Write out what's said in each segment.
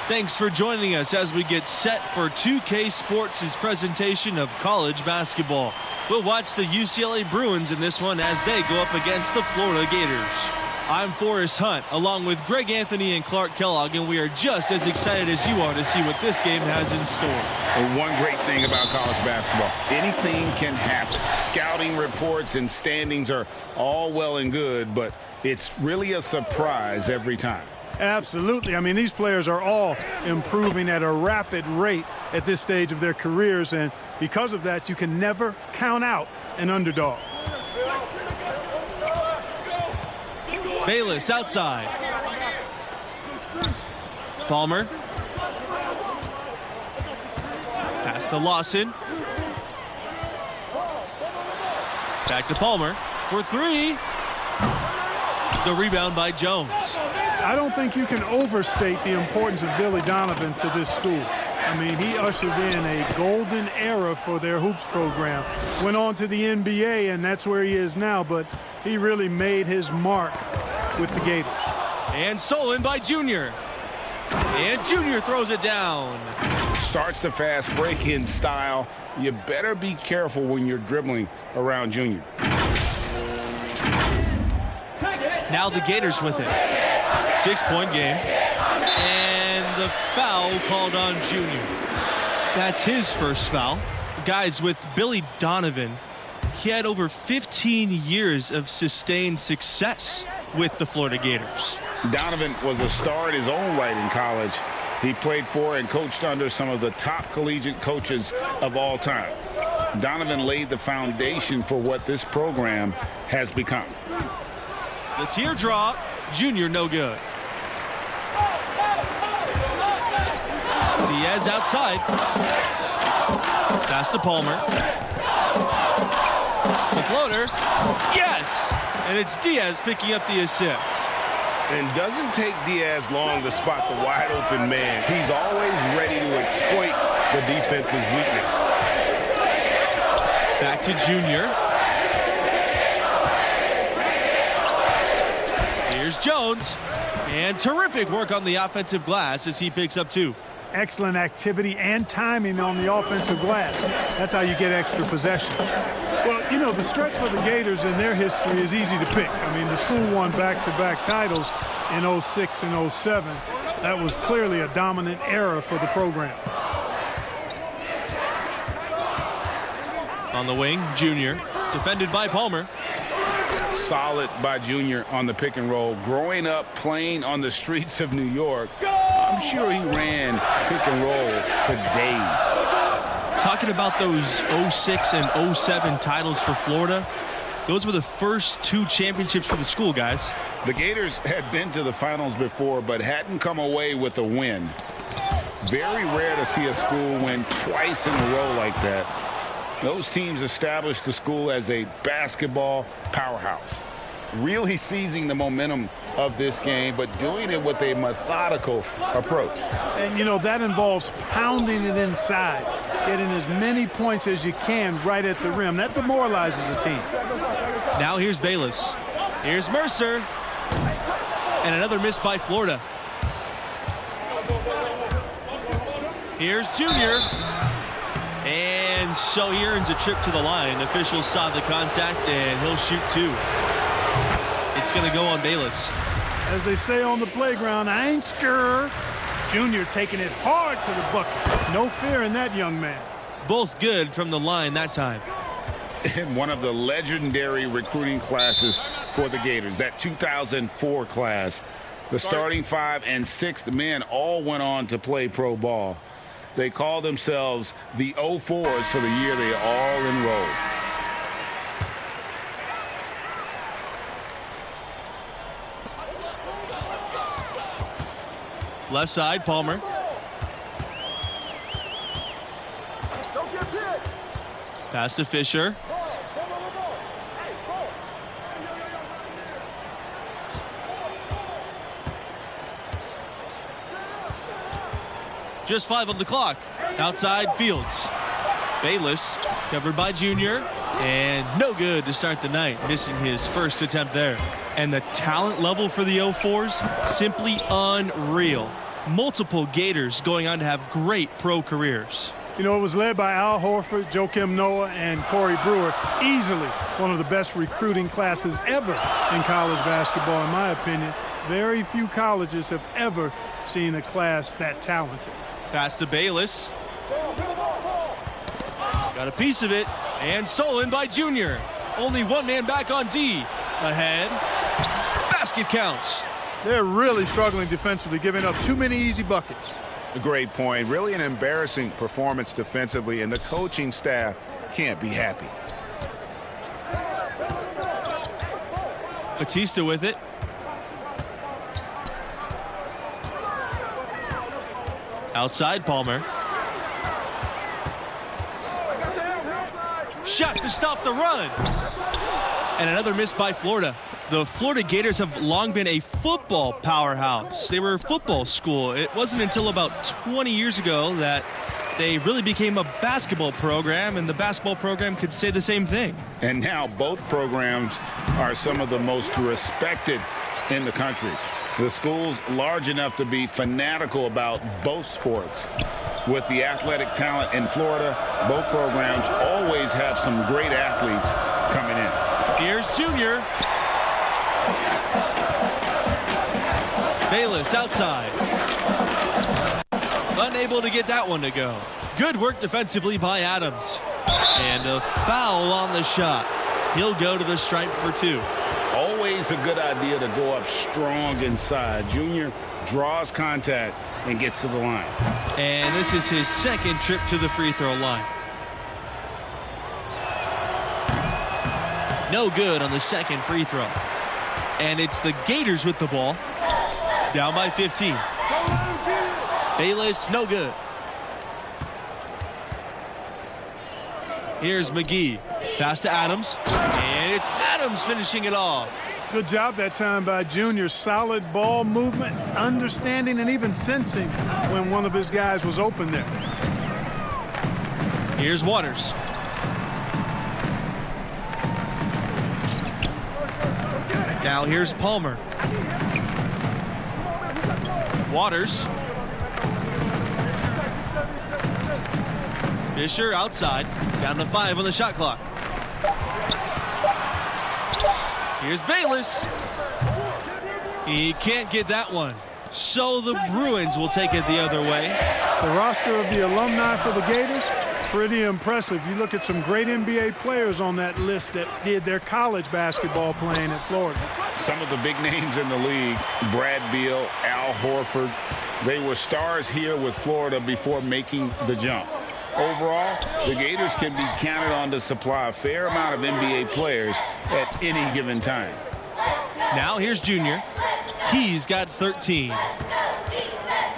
Thanks for joining us as we get set for 2K Sports' presentation of college basketball. We'll watch the UCLA Bruins in this one as they go up against the Florida Gators. I'm Forrest Hunt, along with Greg Anthony and Clark Kellogg, and we are just as excited as you are to see what this game has in store. And one great thing about college basketball, anything can happen. Scouting reports and standings are all well and good, but it's really a surprise every time. Absolutely. I mean, these players are all improving at a rapid rate at this stage of their careers, and because of that, you can never count out an underdog. Bayless outside. Palmer. Pass to Lawson. Back to Palmer for three. The rebound by Jones. I don't think you can overstate the importance of Billy Donovan to this school. I mean, he ushered in a golden era for their hoops program. Went on to the NBA, and that's where he is now, but he really made his mark with the Gators. And stolen by Junior. And Junior throws it down. Starts the fast break-in style. You better be careful when you're dribbling around Junior. Now the Gators with it. 6-point game. And the foul called on Junior. That's his first foul. Guys, with Billy Donovan, he had over 15 years of sustained success with the Florida Gators. Donovan was a star in his own right in college. He played for and coached under some of the top collegiate coaches of all time. Donovan laid the foundation for what this program has become. The teardrop, Junior no good. Diaz outside. Pass to Palmer. The floater. Yes! And it's Diaz picking up the assist. And doesn't take Diaz long to spot the wide open man. He's always ready to exploit the defense's weakness. Back to Junior. Here's Jones. And terrific work on the offensive glass as he picks up two. Excellent activity and timing on the offensive glass. That's how you get extra possessions. Well, you know, the stretch for the Gators in their history is easy to pick. I mean, the school won back-to-back titles in 06 and 07. That was clearly a dominant era for the program. On the wing, Junior, defended by Palmer. Solid by Junior on the pick and roll. Growing up playing on the streets of New York, I'm sure he ran pick and roll for days. Talking about those 06 and 07 titles for Florida, those were the first two championships for the school, guys. The Gators had been to the finals before, but hadn't come away with a win. Very rare to see a school win twice in a row like that. Those teams established the school as a basketball powerhouse. Really seizing the momentum of this game, but doing it with a methodical approach. And, you know, that involves pounding it inside, getting as many points as you can right at the rim. That demoralizes a team. Now here's Bayless. Here's Mercer. And another miss by Florida. Here's Junior. And so he earns a trip to the line. Officials saw the contact, and he'll shoot two. It's going to go on Bayless. As they say on the playground, I ain't scared. Junior taking it hard to the bucket. No fear in that young man. Both good from the line that time. In one of the legendary recruiting classes for the Gators, that 2004 class, the starting 5 and 6th men all went on to play pro ball. They call themselves the 04s for the year they all enrolled. Left side, Palmer. Pass to Fisher. Just 5 on the clock. Outside, Fields. Bayless covered by Junior. And no good to start the night, missing his first attempt there. And the talent level for the 04s, simply unreal. multiple Gators going on to have great pro careers. You know, it was led by Al Horford, Joakim Noah, and Corey Brewer. Easily one of the best recruiting classes ever in college basketball, in my opinion. Very few colleges have ever seen a class that talented. Pass to Bayless. Got a piece of it, and stolen by Junior. Only one man back on D. Ahead. Basket counts. They're really struggling defensively, giving up too many easy buckets. A great point. Really an embarrassing performance defensively, and the coaching staff can't be happy. Batista with it. Outside Palmer. Shot to stop the run. And another miss by Florida. The Florida Gators have long been a football powerhouse. They were a football school. It wasn't until about 20 years ago that they really became a basketball program, and the basketball program could say the same thing. And now both programs are some of the most respected in the country. The school's large enough to be fanatical about both sports. With the athletic talent in Florida, both programs always have some great athletes coming in. Here's Junior. Bayless outside. Unable to get that one to go. Good work defensively by Adams. And a foul on the shot. He'll go to the stripe for 2. Always a good idea to go up strong inside. Junior draws contact and gets to the line. And this is his second trip to the free throw line. No good on the second free throw. And it's the Gators with the ball. Down by 15. Bayless, no good. Here's McGee. Pass to Adams. And it's Adams finishing it off. Good job that time by Junior. Solid ball movement, understanding, and even sensing when one of his guys was open there. Here's Waters. Now here's Palmer. Waters. Fisher outside. Down to 5 on the shot clock. Here's Bayless. He can't get that one. So the Bruins will take it the other way. The roster of the alumni for the Gators, pretty impressive. You look at some great NBA players on that list that did their college basketball playing at Florida. Some of the big names in the league, Brad Beal, Al Horford, they were stars here with Florida before making the jump. Overall, the Gators can be counted on to supply a fair amount of NBA players at any given time. Now here's Junior. He's got 13.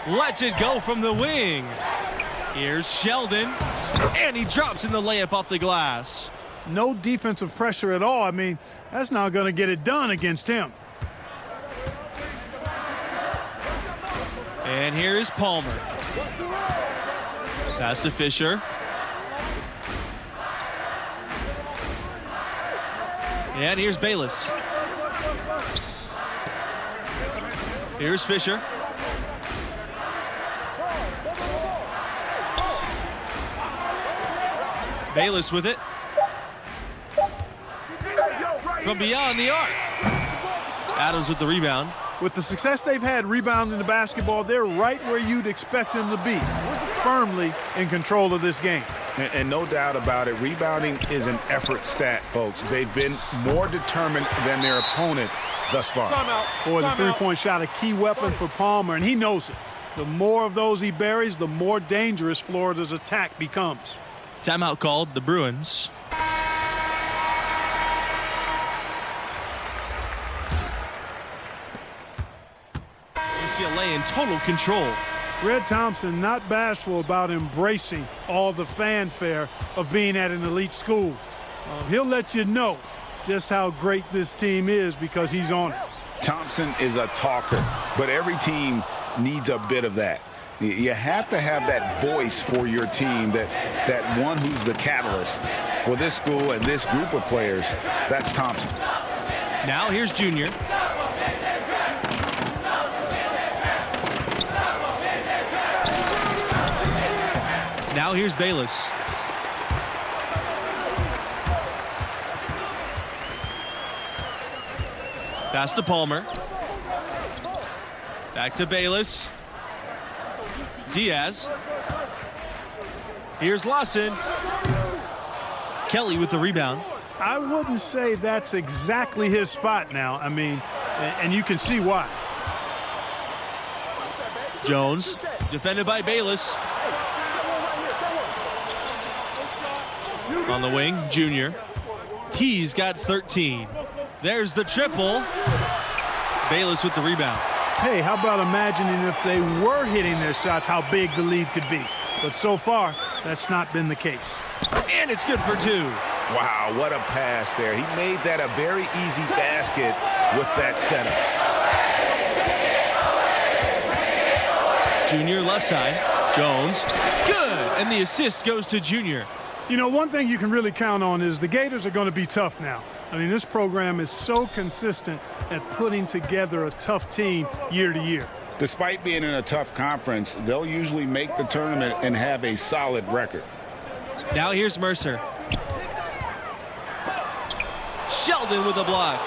Lets it go from the wing. Here's Sheldon. And he drops in the layup off the glass. No defensive pressure at all. I mean, that's not going to get it done against him. And here is Palmer. Pass to Fisher. And here's Bayless. Here's Fisher. Bayless with it. From beyond the arc. Adams with the rebound. With the success they've had rebounding the basketball, they're right where you'd expect them to be, firmly in control of this game. And no doubt about it, rebounding is an effort stat, folks. They've been more determined than their opponent thus far. Boy, the three-point shot, a key weapon for Palmer, and he knows it. The more of those he buries, the more dangerous Florida's attack becomes. Timeout called, the Bruins. UCLA in total control. Red Thompson not bashful about embracing all the fanfare of being at an elite school. He'll let you know just how great this team is because he's on it. Thompson is a talker, but every team needs a bit of that. You have to have that voice for your team, that one who's the catalyst for this school and this group of players. That's Thompson. Now here's Junior. Now here's Bayless. Pass to Palmer. Back to Bayless. Diaz. Here's Lawson. Kelly with the rebound. I wouldn't say that's exactly his spot now. I mean, and you can see why. Jones, defended by Bayless. On the wing, Junior. He's got 13. There's the triple. Bayless with the rebound. Hey, how about imagining if they were hitting their shots, how big the lead could be. But so far, that's not been the case. And it's good for 2. Wow, what a pass there. He made that a very easy basket with that setup. Junior left side. Jones. Good. And the assist goes to Junior. You know, one thing you can really count on is the Gators are going to be tough now. I mean, this program is so consistent at putting together a tough team year to year. Despite being in a tough conference, they'll usually make the tournament and have a solid record. Now here's Mercer. Sheldon with a block.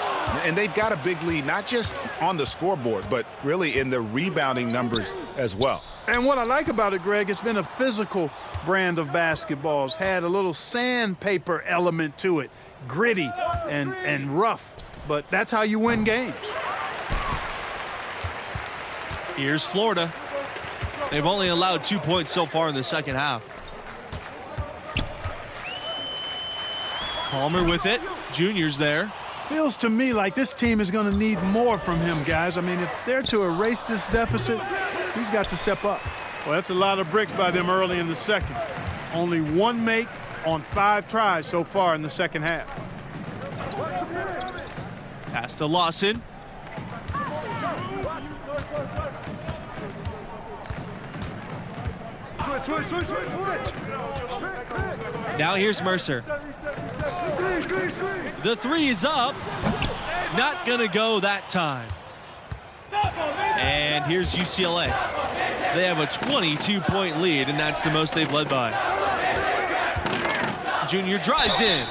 And they've got a big lead, not just on the scoreboard, but really in the rebounding numbers as well. And what I like about it, Greg, it's been a physical brand of basketball. It's had a little sandpaper element to it, gritty and rough, but that's how you win games. Here's Florida. They've only allowed 2 points so far in the second half. Palmer with it. Junior's there. Feels to me like this team is going to need more from him, guys. I mean, if they're to erase this deficit, he's got to step up. Well, that's a lot of bricks by them early in the second. Only 1 make on 5 tries so far in the second half. Pass to Lawson. Now here's Mercer. The 3 is up. Not going to go that time. And here's UCLA. They have a 22-point lead, and that's the most they've led by. Junior drives in.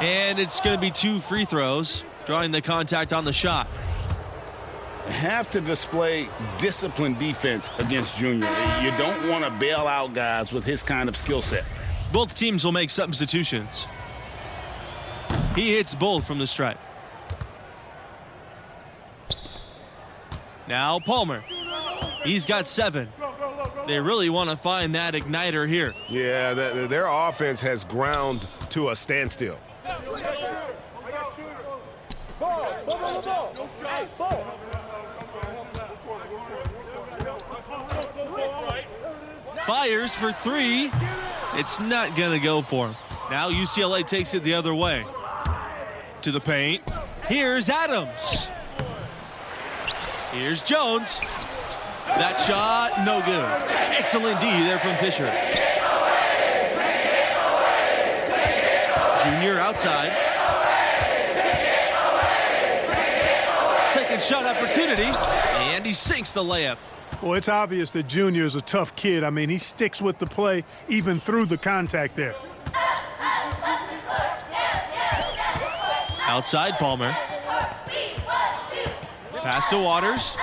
And it's going to be 2 free throws, drawing the contact on the shot. Have to display disciplined defense against Junior. You don't want to bail out guys with his kind of skill set. Both teams will make substitutions. He hits both from the stripe. Now Palmer. He's got 7. They really want to find that igniter here. Yeah, their offense has ground to a standstill. Fires for 3. It's not going to go for him. Now UCLA takes it the other way. To the paint. Here's Adams. Here's Jones. That shot, no good. Excellent D there from Fisher. Junior outside. Second shot opportunity, and he sinks the layup. Well, it's obvious that Junior is a tough kid. I mean, he sticks with the play even through the contact there. Outside Palmer. Pass to Waters.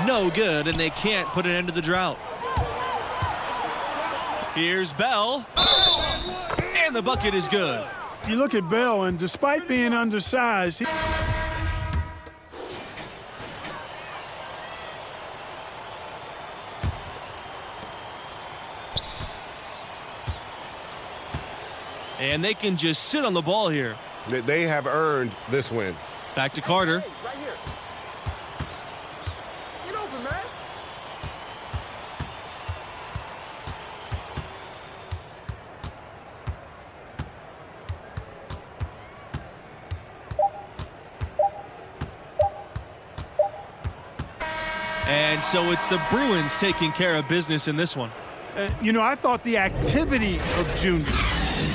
No good, and they can't put an end to the drought. Here's Bell. And the bucket is good. You look at Bell, and despite being undersized, and they can just sit on the ball here. They have earned this win. Back to Carter. Get open, man. And so it's the Bruins taking care of business in this one. you know, I thought the activity of Junior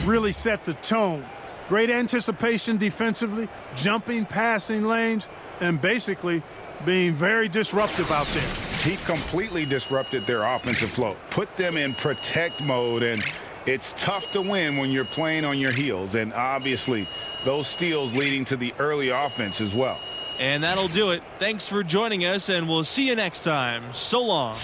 really set the tone. Great anticipation defensively, jumping, passing lanes, and basically being very disruptive out there. He completely disrupted their offensive flow, put them in protect mode, and it's tough to win when you're playing on your heels. And obviously, those steals leading to the early offense as well. And that'll do it. Thanks for joining us, and we'll see you next time. So long.